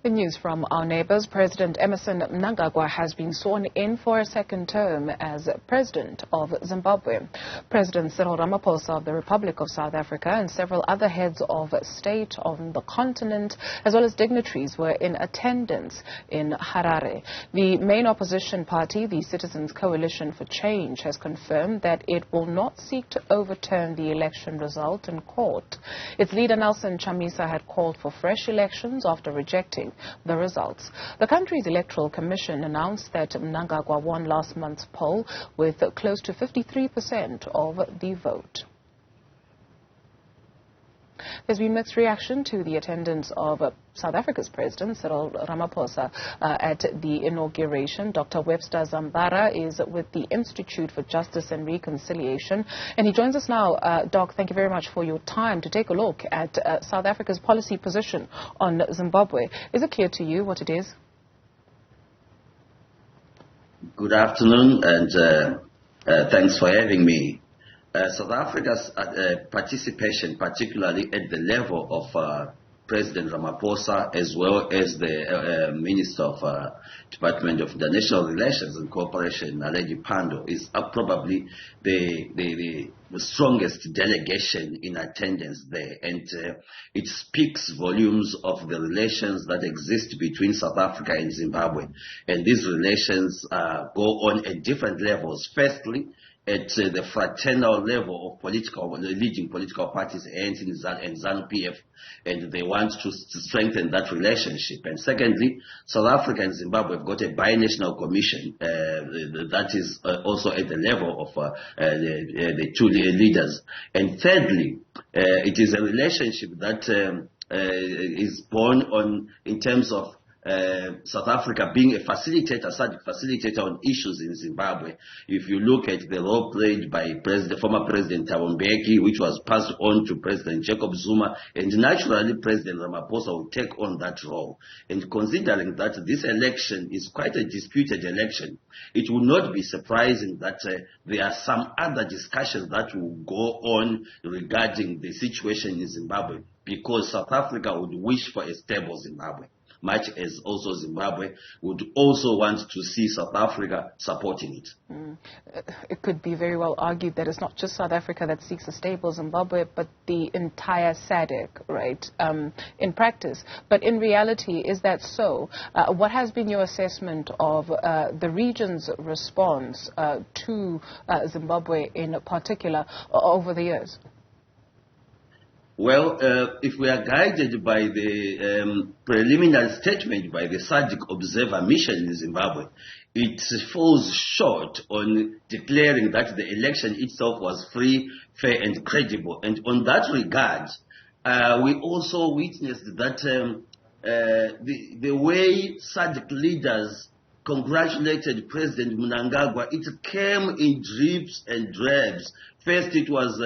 In news from our neighbours, President Emmerson Mnangagwa has been sworn in for a second term as President of Zimbabwe. President Cyril Ramaphosa of the Republic of South Africa and several other heads of state on the continent, as well as dignitaries, were in attendance in Harare. The main opposition party, the Citizens Coalition for Change, has confirmed that it will not seek to overturn the election result in court. Its leader, Nelson Chamisa, had called for fresh elections after rejecting the results. The country's electoral commission announced that Mnangagwa won last month's poll with close to 53% of the vote. There's been mixed reaction to the attendance of South Africa's President, Cyril Ramaphosa, at the inauguration. Dr. Webster Zambara is with the Institute for Justice and Reconciliation, and he joins us now. Doc, thank you very much for your time to take a look at South Africa's policy position on Zimbabwe. Is it clear to you what it is? Good afternoon, and thanks for having me. South Africa's participation, particularly at the level of President Ramaphosa, as well as the Minister of Department of International Relations and Cooperation, Naledi Pandor, is probably the strongest delegation in attendance there. And it speaks volumes of the relations that exist between South Africa and Zimbabwe. And these relations go on at different levels. Firstly, at the fraternal level of leading political parties, ANC and ZANU-PF, and they want to strengthen that relationship. And secondly, South Africa and Zimbabwe have got a binational commission that is also at the level of the two leaders. And thirdly, it is a relationship that is born on in terms of South Africa being a facilitator, SADC facilitator on issues in Zimbabwe. If you look at the role played by former President Thabo Mbeki, which was passed on to President Jacob Zuma, and naturally President Ramaphosa will take on that role. And considering that this election is quite a disputed election, it will not be surprising that there are some other discussions that will go on regarding the situation in Zimbabwe, because South Africa would wish for a stable Zimbabwe, much as also Zimbabwe would also want to see South Africa supporting it. It could be very well argued that it's not just South Africa that seeks a stable Zimbabwe, but the entire SADC, right, in practice. But in reality, is that so? What has been your assessment of the region's response to Zimbabwe in particular over the years? Well, if we are guided by the preliminary statement by the SADC Observer Mission in Zimbabwe, it falls short on declaring that the election itself was free, fair and credible. And on that regard, we also witnessed that the way SADC leaders congratulated President Mnangagwa, it came in drips and drabs. First, it was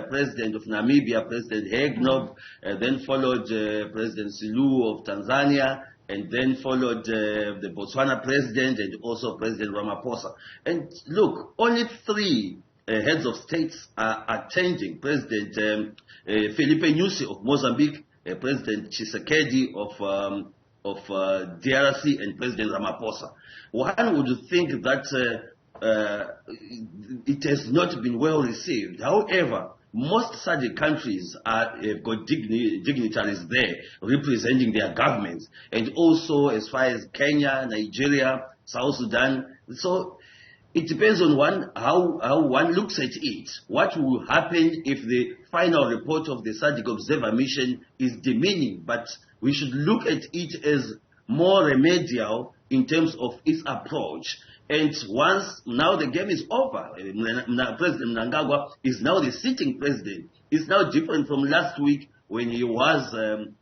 President of Namibia, President Hegnob, then followed President Silu of Tanzania, and then followed the Botswana President and also President Ramaphosa. And look, only three heads of states are attending: President Felipe Nyusi of Mozambique, President Tshisekedi of DRC, and President Ramaphosa. One would think that it has not been well received. However, most SADC countries have got dignitaries there representing their governments, and also as far as Kenya, Nigeria, South Sudan. So it depends on how one looks at it. What will happen if the final report of the SADC Observer Mission is demeaning? But we should look at it as more remedial in terms of its approach. And once now the game is over, President Mnangagwa is now the sitting president. It's now different from last week when he was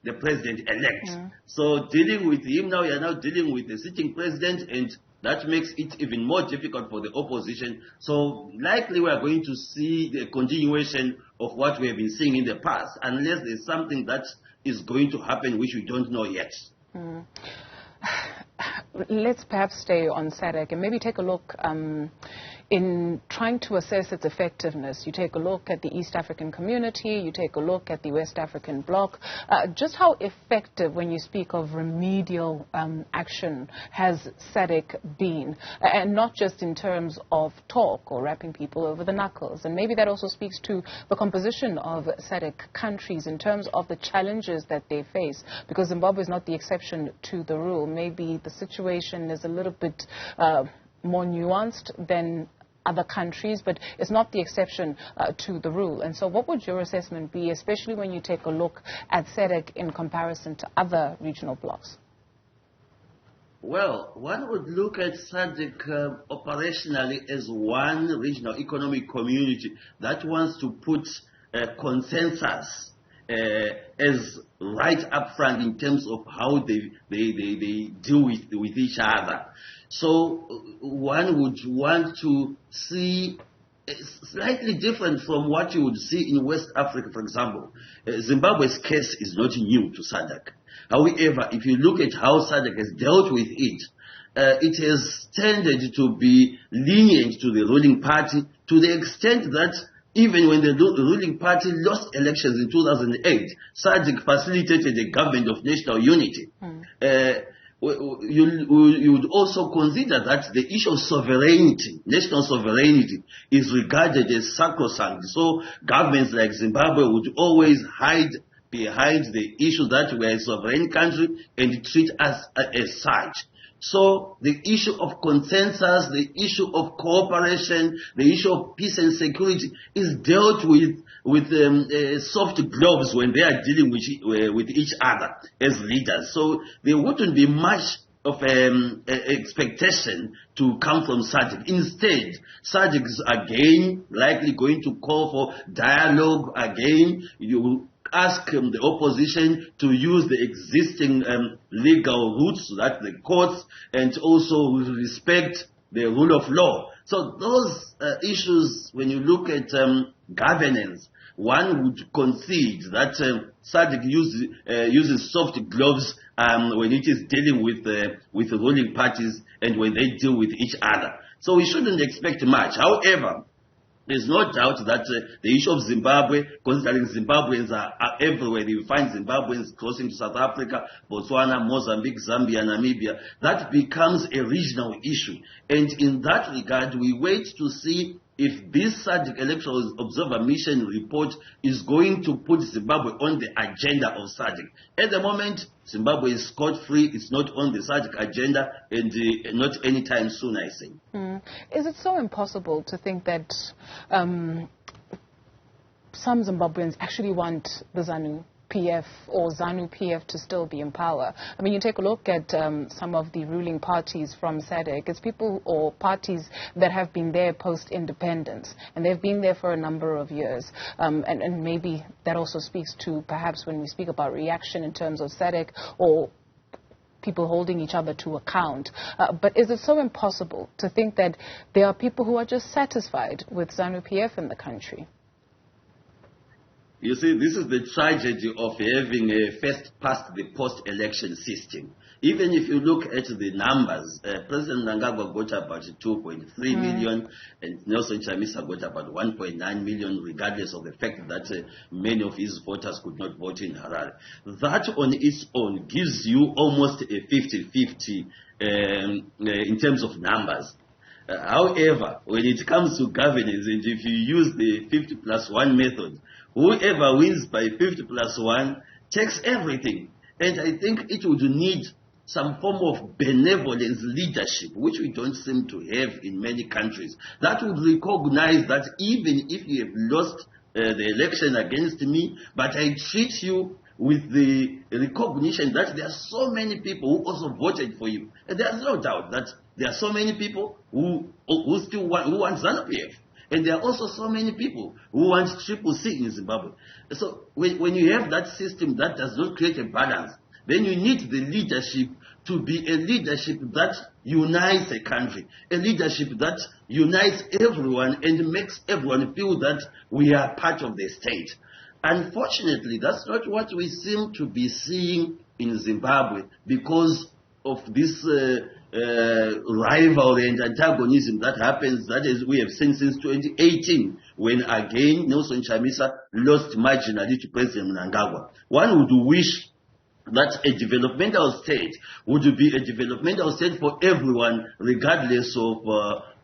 the president-elect. So dealing with him now, you're now dealing with the sitting president, and that makes it even more difficult for the opposition. So likely we are going to see the continuation of what we have been seeing in the past, unless there's something that is going to happen which we don't know yet. Let's perhaps stay on SADC and maybe take a look in trying to assess its effectiveness? You take a look at the East African community, you take a look at the West African bloc. Just how effective, when you speak of remedial action, has SADC been? And not just in terms of talk or wrapping people over the knuckles. And maybe that also speaks to the composition of SADC countries in terms of the challenges that they face, because Zimbabwe is not the exception to the rule. Maybe the situation is a little bit more nuanced than other countries, but it's not the exception to the rule. And so what would your assessment be, especially when you take a look at SADC in comparison to other regional blocs? Well, one would look at SADC operationally as one regional economic community that wants to put consensus as right up front in terms of how they deal with each other. So one would want to see slightly different from what you would see in West Africa, for example. Zimbabwe's case is not new to SADC. However, if you look at how SADC has dealt with it, it has tended to be lenient to the ruling party to the extent that even when the ruling party lost elections in 2008, SADC facilitated a government of national unity. You would also consider that the issue of sovereignty, national sovereignty, is regarded as sacrosanct. So governments like Zimbabwe would always hide behind the issue that we are a sovereign country and treat us as such. So the issue of consensus, the issue of cooperation, the issue of peace and security is dealt with soft gloves when they are dealing with each other as leaders. So there wouldn't be much of expectation to come from SADC. Instead, SADC is again likely going to call for dialogue again. You ask the opposition to use the existing legal routes, that the courts, and also respect the rule of law. So those issues, when you look at governance, one would concede that SADC uses soft gloves when it is dealing with the ruling parties and when they deal with each other. So we shouldn't expect much. However, there's no doubt that the issue of Zimbabwe, considering Zimbabweans are everywhere, you find Zimbabweans crossing to South Africa, Botswana, Mozambique, Zambia, Namibia, that becomes a regional issue. And in that regard, we wait to see if this SADC Electoral Observer Mission report is going to put Zimbabwe on the agenda of SADC. At the moment, Zimbabwe is scot-free. It's not on the SADC agenda, and not anytime soon, I say. Is it so impossible to think that some Zimbabweans actually want the ZANU-PF or ZANU-PF to still be in power? I mean, you take a look at some of the ruling parties from SADC. It's people or parties that have been there post-independence, and they've been there for a number of years. And maybe that also speaks to perhaps when we speak about reaction in terms of SADC or people holding each other to account. But is it so impossible to think that there are people who are just satisfied with ZANU-PF in the country? You see, this is the tragedy of having a first-past-the-post-election system. Even if you look at the numbers, President Mnangagwa got about 2.3 million, and Nelson Chamisa got about 1.9 million, regardless of the fact that many of his voters could not vote in Harare. That on its own gives you almost a 50-50 in terms of numbers. However, when it comes to governance, and if you use the 50+1 method, whoever wins by 50+1 takes everything. And I think it would need some form of benevolence leadership, which we don't seem to have in many countries, that would recognize that even if you have lost the election against me, but I treat you with the recognition that there are so many people who also voted for you. And there's no doubt that there are so many people who want ZANU-PF. And there are also so many people who want Triple C in Zimbabwe. So when you have that system that does not create a balance, then you need the leadership to be a leadership that unites a country, a leadership that unites everyone and makes everyone feel that we are part of the state. Unfortunately, that's not what we seem to be seeing in Zimbabwe because of this rivalry and antagonism that happens, that is, we have seen since 2018, when again Nelson Chamisa lost marginally to President Mnangagwa. One would wish that a developmental state would be a developmental state for everyone, regardless of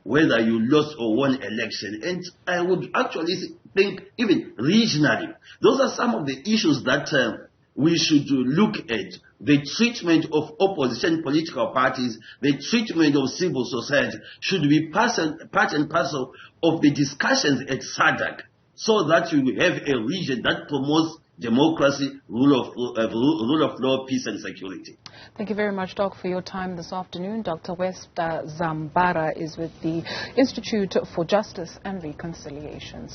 whether you lost or won election. And I would actually think even regionally, those are some of the issues that we should look at. The treatment of opposition political parties, the treatment of civil society should be part and parcel of the discussions at SADC, so that you have a region that promotes democracy, rule of law, peace and security. Thank you very much, Doc, for your time this afternoon. Dr. Webster Zambara is with the Institute for Justice and Reconciliation.